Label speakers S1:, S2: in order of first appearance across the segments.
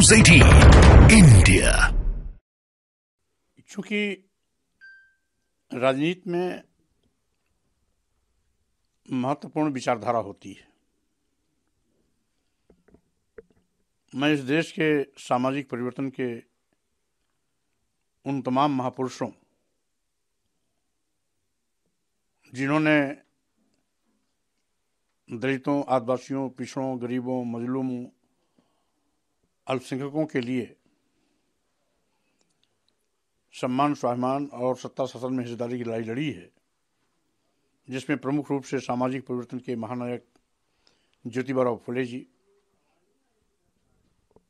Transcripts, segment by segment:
S1: News 18 India.
S2: चूंकि राजनीति में महत्वपूर्ण विचारधारा होती है, मैं इस देश के सामाजिक परिवर्तन के उन तमाम महापुरुषों जिन्होंने दलितों, आदिवासियों, पिछड़ों, गरीबों, मजलूमों, अल्पसंख्यकों के लिए सम्मान, स्वाभिमान और सत्ता शासन में हिस्सेदारी की लड़ाई लड़ी है, जिसमें प्रमुख रूप से सामाजिक परिवर्तन के महानायक ज्योतिबा फुले जी,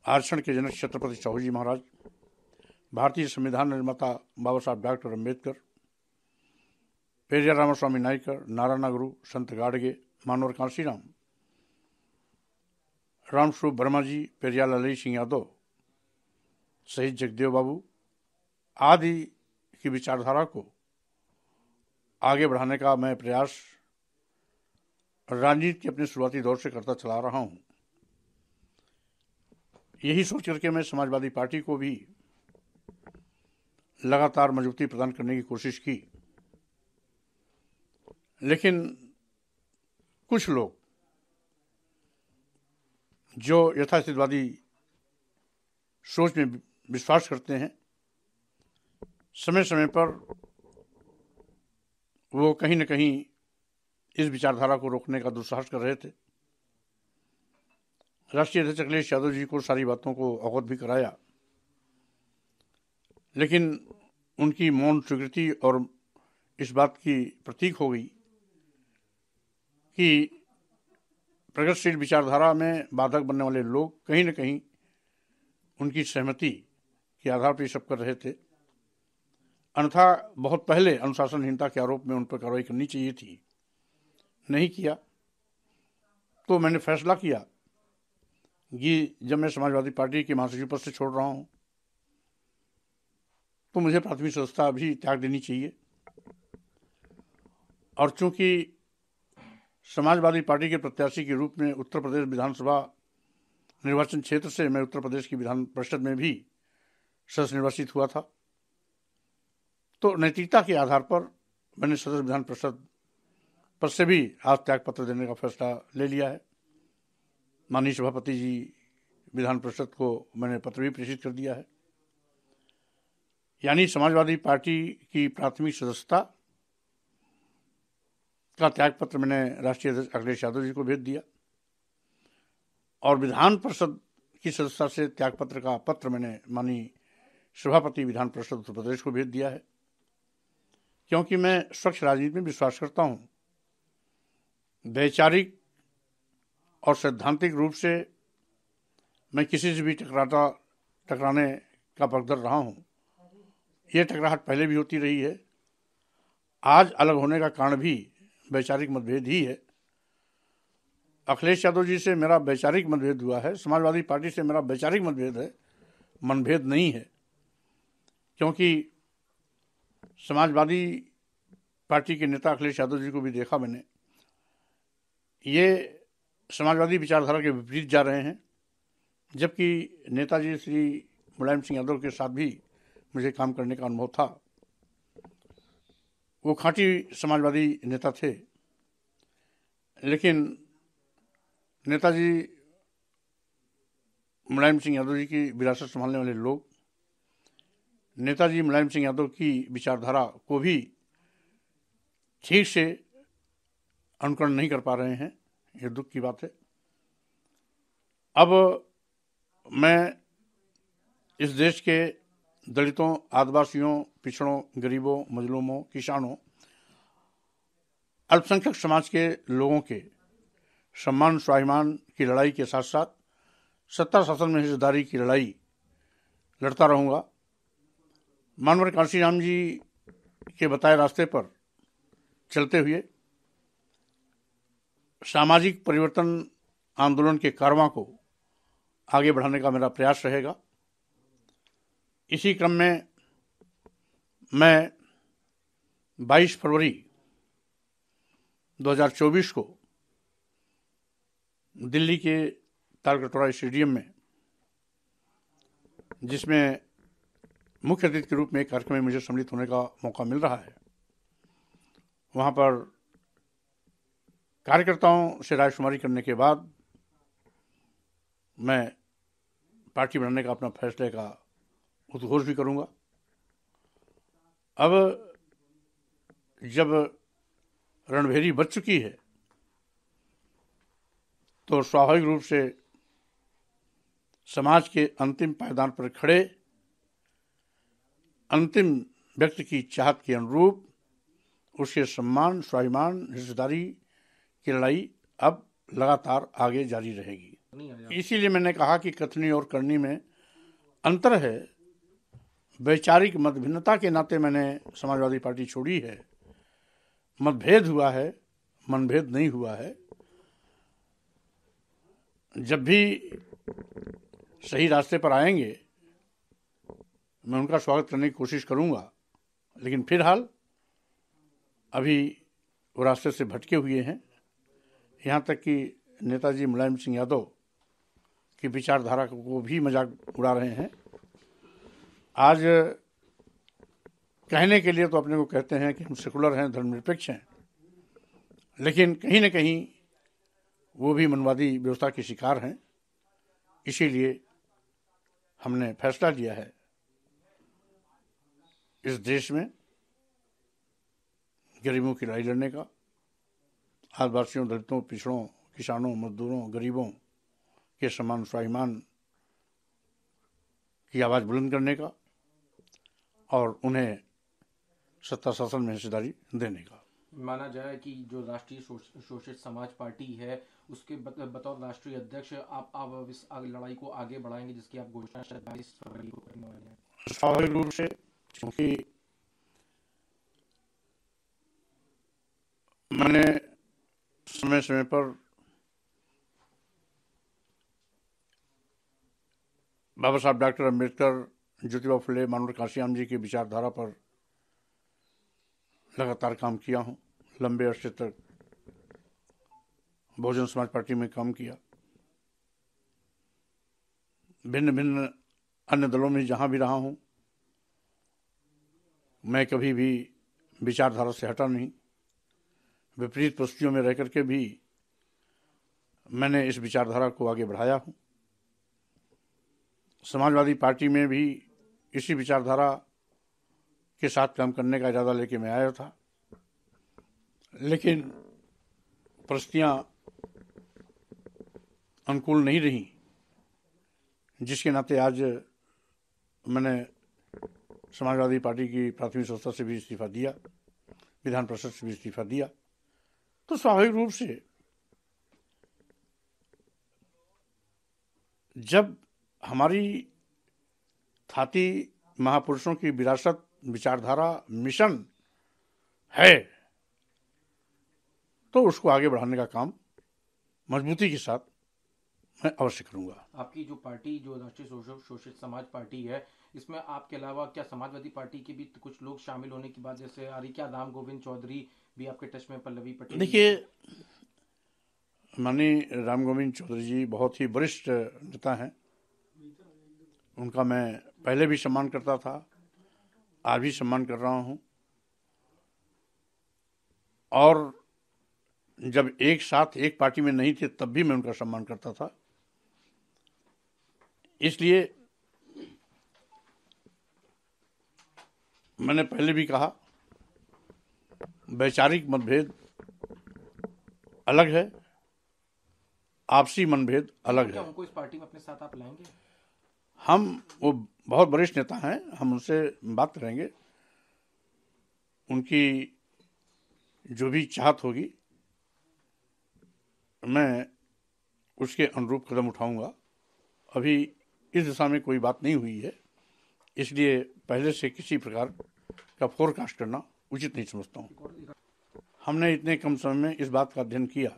S2: आरक्षण के जनक छत्रपति शाहू जी महाराज, भारतीय संविधान निर्माता बाबा साहब डॉक्टर अम्बेडकर, पेरियार रामास्वामी नायकर, नारायण गुरु, संत गाडगे, मानवर कांशीराम, रामस्वरूप वर्मा जी, पेरियार ललई सिंह यादव, शहीद जगदेव बाबू आदि की विचारधारा को आगे बढ़ाने का मैं प्रयास राजनीति के अपने शुरुआती दौर से करता चला रहा हूं। यही सोच करके मैं समाजवादी पार्टी को भी लगातार मजबूती प्रदान करने की कोशिश की, लेकिन कुछ लोग जो यथास्थितिवादी सोच में विश्वास करते हैं, समय समय पर वो कहीं न कहीं इस विचारधारा को रोकने का दुस्साहस कर रहे थे। राष्ट्रीय अध्यक्ष अखिलेश यादव जी को सारी बातों को अवगत भी कराया, लेकिन उनकी मौन स्वीकृति और इस बात की प्रतीक हो गई कि प्रगतिशील विचारधारा में बाधक बनने वाले लोग कहीं न कहीं उनकी सहमति के आधार पर ये सब कर रहे थे। अन्यथा बहुत पहले अनुशासनहीनता के आरोप में उन पर कार्रवाई करनी चाहिए थी, नहीं किया। तो मैंने फैसला किया कि जब मैं समाजवादी पार्टी के महासचिव पद से छोड़ रहा हूं तो मुझे प्राथमिक सदस्यता भी त्याग देनी चाहिए। और चूंकि समाजवादी पार्टी के प्रत्याशी के रूप में उत्तर प्रदेश विधानसभा निर्वाचन क्षेत्र से मैं उत्तर प्रदेश की विधान परिषद में भी सदस्य निर्वाचित हुआ था, तो नैतिकता के आधार पर मैंने सदस्य विधान परिषद पद से भी आज त्याग पत्र देने का फैसला ले लिया है। माननीय सभापति जी विधान परिषद को मैंने पत्र भी प्रेषित कर दिया है। यानी समाजवादी पार्टी की प्राथमिक सदस्यता का त्याग पत्र मैंने राष्ट्रीय अध्यक्ष अखिलेश यादव जी को भेज दिया और विधान परिषद की सदस्यता से त्याग पत्र का पत्र मैंने माननीय सभापति विधान परिषद उत्तर प्रदेश को भेज दिया है, क्योंकि मैं स्वच्छ राजनीति में विश्वास करता हूं। वैचारिक और सैद्धांतिक रूप से मैं किसी से भी टकराने का पक्षधर रहा हूं। ये टकराहट पहले भी होती रही है। आज अलग होने का कारण भी वैचारिक मतभेद ही है। अखिलेश यादव जी से मेरा वैचारिक मतभेद हुआ है, समाजवादी पार्टी से मेरा वैचारिक मतभेद है, मनभेद नहीं है। क्योंकि समाजवादी पार्टी के नेता अखिलेश यादव जी को भी देखा मैंने, ये समाजवादी विचारधारा के विपरीत जा रहे हैं, जबकि नेताजी श्री मुलायम सिंह यादव के साथ भी मुझे काम करने का अनुभव था। वो खांटी समाजवादी नेता थे, लेकिन नेताजी मुलायम सिंह यादव जी की विरासत संभालने वाले लोग नेताजी मुलायम सिंह यादव की विचारधारा को भी ठीक से अनुकरण नहीं कर पा रहे हैं। ये दुख की बात है। अब मैं इस देश के दलितों, आदिवासियों, पिछड़ों, गरीबों, मजलूमों, किसानों, अल्पसंख्यक समाज के लोगों के सम्मान, स्वाभिमान की लड़ाई के साथ साथ सत्ता शासन में हिस्सेदारी की लड़ाई लड़ता रहूंगा। मानवर कांशीराम जी के बताए रास्ते पर चलते हुए सामाजिक परिवर्तन आंदोलन के कारवां को आगे बढ़ाने का मेरा प्रयास रहेगा। इसी क्रम में मैं 22 फरवरी 2024 को दिल्ली के तालकटोरा स्टेडियम में जिसमें मुख्य अतिथि के रूप में एक कार्यक्रम में मुझे सम्मिलित होने का मौका मिल रहा है। वहाँ पर कार्यकर्ताओं से रायशुमारी करने के बाद मैं पार्टी बनाने का अपना फैसले का उद्घोष भी करूँगा। अब जब रणभेरी बच चुकी है तो स्वाभाविक रूप से समाज के अंतिम पायदान पर खड़े अंतिम व्यक्ति की चाहत के अनुरूप उसके सम्मान, स्वाभिमान, हिस्सेदारी की लड़ाई अब लगातार आगे जारी रहेगी। इसीलिए मैंने कहा कि कथनी और करनी में अंतर है। वैचारिक मतभिन्नता के नाते मैंने समाजवादी पार्टी छोड़ी है। मतभेद हुआ है, मनभेद नहीं हुआ है। जब भी सही रास्ते पर आएंगे मैं उनका स्वागत करने की कोशिश करूंगा, लेकिन फिलहाल अभी वो रास्ते से भटके हुए हैं। यहाँ तक कि नेताजी मुलायम सिंह यादव की विचारधारा को भी मजाक उड़ा रहे हैं। आज कहने के लिए तो अपने को कहते हैं कि हम सेकुलर हैं, धर्मनिरपेक्ष हैं, लेकिन कहीं न कहीं वो भी मनवादी व्यवस्था के शिकार हैं। इसीलिए हमने फैसला लिया है इस देश में गरीबों की लड़ाई लड़ने का, आदिवासियों, दलितों, पिछड़ों, किसानों, मजदूरों, गरीबों के सम्मान, स्वाभिमान की आवाज़ बुलंद करने का और उन्हें सत्ता शासन में हिस्सेदारी देने का।
S3: माना जाए कि जो राष्ट्रीय शोषित समाज पार्टी है उसके बतौर राष्ट्रीय अध्यक्ष आप इस लड़ाई को आगे बढ़ाएंगे, जिसकी आप घोषणा 22 फरवरी को करने वाले हैं।
S2: स्वाभाविक रूप से, क्योंकि मैंने समय समय पर बाबा साहब डॉक्टर अम्बेडकर, ज्योतिबा फुले, मानव काशीराम जी की विचारधारा पर लगातार काम किया हूँ। लंबे अरसे तक बहुजन समाज पार्टी में काम किया। भिन्न भिन्न अन्य दलों में जहाँ भी रहा हूँ मैं कभी भी विचारधारा से हटा नहीं। विपरीत परिस्थितियों में रह करके भी मैंने इस विचारधारा को आगे बढ़ाया हूँ। समाजवादी पार्टी में भी इसी विचारधारा के साथ काम करने का इरादा लेके मैं आया था, लेकिन परिस्थितियां अनुकूल नहीं रही, जिसके नाते आज मैंने समाजवादी पार्टी की प्राथमिक संस्था से भी इस्तीफा दिया, विधान परिषद से भी इस्तीफा दिया। तो स्वाभाविक रूप से जब हमारी थाती महापुरुषों की विरासत, विचारधारा, मिशन है तो उसको आगे बढ़ाने का काम मजबूती के साथ मैं अवश्य करूंगा।
S3: आपकी जो पार्टी, जो राष्ट्रीय शोषित समाज पार्टी है, इसमें आपके अलावा क्या समाजवादी पार्टी के भी कुछ लोग शामिल होने की बात जैसे आ रही? क्या राम गोविंद चौधरी भी आपके टच में, पल्लवी पटेल?
S2: देखिए, माननीय राम गोविंद चौधरी जी बहुत ही वरिष्ठ नेता हैं। उनका मैं पहले भी सम्मान करता था, आज भी सम्मान कर रहा हूं। और जब एक साथ एक पार्टी में नहीं थे तब भी मैं उनका सम्मान करता था। इसलिए मैंने पहले भी कहा, वैचारिक मतभेद अलग है, आपसी मनभेद अलग है।
S3: क्या उनको इस पार्टी में अपने साथ आप लाएंगे?
S2: वो बहुत वरिष्ठ नेता हैं, हम उनसे बात करेंगे। उनकी जो भी चाहत होगी मैं उसके अनुरूप कदम उठाऊंगा। अभी इस दिशा में कोई बात नहीं हुई है, इसलिए पहले से किसी प्रकार का फोरकास्ट करना उचित नहीं समझता हूँ। हमने इतने कम समय में इस बात का अध्ययन किया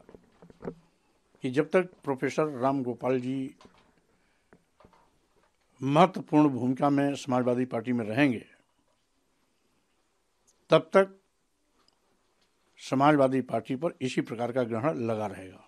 S2: कि जब तक प्रोफेसर राम गोपाल जी महत्वपूर्ण भूमिका में समाजवादी पार्टी में रहेंगे तब तक समाजवादी पार्टी पर इसी प्रकार का ग्रहण लगा रहेगा।